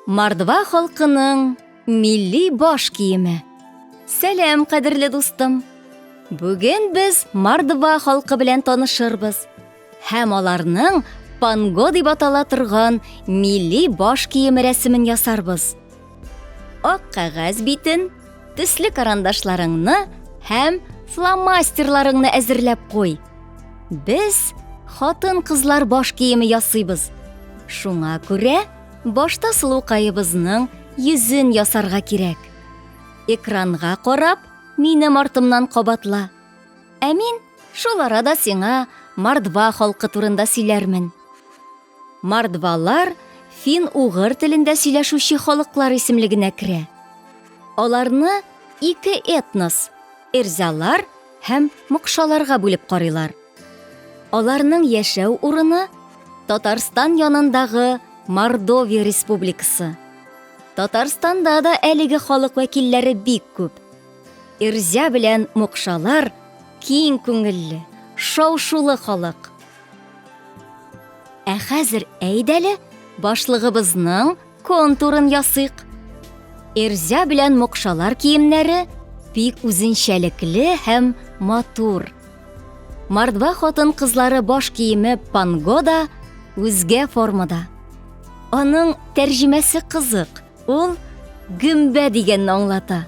Мордва халкының милли баш киеме. Сәлам, кадерле дустым. Бүген без Мордва халкы белән танышырбыз. Һәм аларның панго дип атала торган милли баш киеме рәсемен ясарбыз. Ак кәгазь битен, төсле карандашларыңны һәм фломастерларыңны әзерләп куй. Без хатын-кызлар баш киеме ясыйбыз. Шуңа күрә башта сылукайыбызның йөзен ясарга кирәк. Экранга карап, минем артымнан кабатла. Ә мин шул арада сиңа Мордва халкы турында сөйләрмен. Мордвалар фин-угыр телендә сөйләшүче халыклар исемлегенә керә. Аларны ике этнос, эрзялар һәм мукшаларга бүлеп карыйлар. Аларның яшәү урыны Татарстан янындагы Мордовия республикасы. Татарстанда да әлеге халык вәкилләре бик күп. Эрзя белән мукшалар киң күңелле, шау-шулы халык. Ә хәзер әйдәле башлыгыбызның контурын ясыйк. Эрзя белән мукшалар киемнәре бик үзенчәлекле һәм матур. Мордва хатын-кызлары баш киеме панго да үзгә формада. Аның тәрҗемәсе кызык. Ул гөмбә дигәнне аңлата.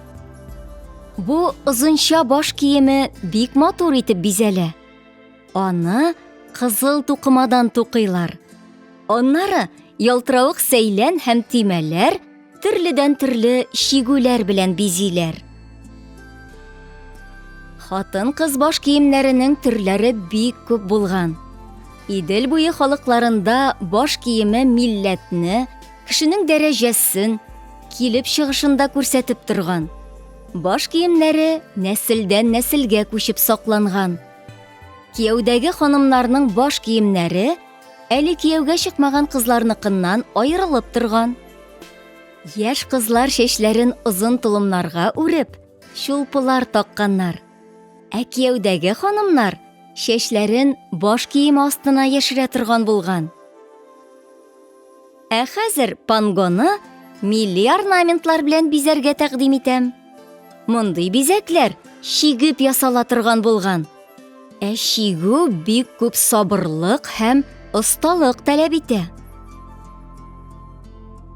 Бу озынча баш киеме бик матур итеп бизәлә. Аны кызыл тукымадан тукыйлар. Аннары ялтыравык сәйлән һәм тимәләр, төрледән-төрле шигүләр белән бизиләр. Хатын-кыз баш киемнәренең төрләре бик күп булган. Идел буе халыкларында баш киеме милләтне, кешенең дәрәҗәсен, килеп чыгышында күрсәтеп торган. Баш киемнәре нәселдән нәселгә күчеп сакланган. Кияүдәге ханымнарның баш киемнәре әле кияүгә чыкмаган кызларныкыннан аерылып торган. Яшь кызлар чәчләрен озын толымнарга үреп, чулпылар такканнар. Ә кияүдәге ханымнар чәчләрен баш киеме астына яшерә торган булган. Ә хәзер пангоны милли орнаментлар белән бизәргә тәкъдим итәм. Мондый бизәкләр чигеп ясала торган булган. Ә чигү бик күп сабырлык һәм осталык таләп итә.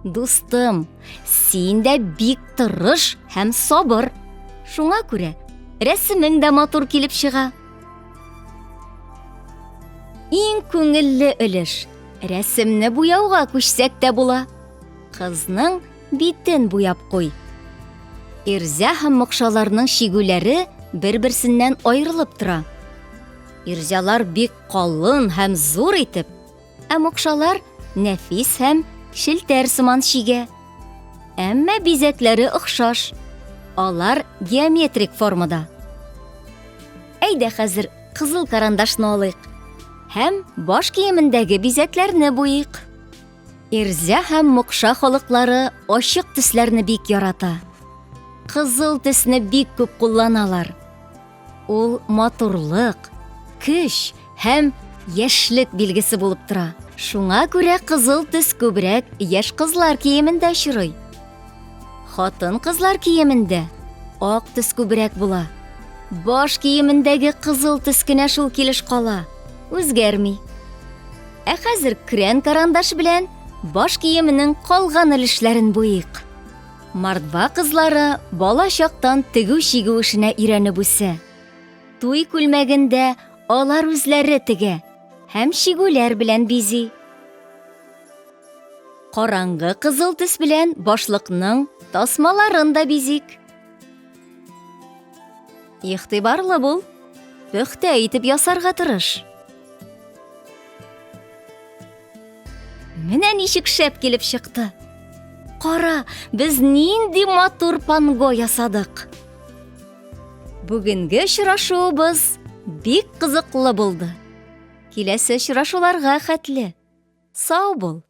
Дустым, син дә бик тырыш һәм сабыр. Шуңа күрә рәсемең дә матур килеп чыга. Иң күңелле өлеш рәсемне буяуга күчсәк тә була. Кызның битен буяп куй. Эрзя һәм мукшаларның шигүләре бер-берсеннән аерылып тора. Эрзялар бик калын һәм зур итеп, ә мукшалар нәфис һәм шелтәр сыман шигә. Әмма бизәкләре охшаш. Алар геометрик формада. Әйдә хәзер кызыл карандашны алыйк һәм баш киемендәге бизәкләрне буйыйк. Эрзя һәм мукша халыклары ачык төсләрне бик ярата. Кызыл төсне бик күп кулланалар. Ул матурлык, көч һәм яшьлек билгесе булып тора. Шуңа күрә кызыл төс күбрәк яшь кызлар киемендә очрый. Хатын-кызлар киемендә ак төс күбрәк була. Баш киемендәге кызыл төс кенә шул килеш кала, үзгәрми. Ә хәзер крен карандаш белән баш киеменең калган өлешләрен буйыйк. Мордва кызлары бала чактан тегү-чигү эшенә өйрәнеп үсә. Туй күлмәгендә алар үзләре тегә һәм чигүләр белән бизи. Караңгы кызыл төс белән башлыкның тасмаларын да бизик. Игътибарлы бул, пөхтә итеп ясарга тырыш. Менә ничек шәп килеп чыкты. Кара, без нинди матур панго ясадык. Бүгенге очрашуыбыз бик кызыклы булды. Киләсе очрашуларга хәтле. Сау бул.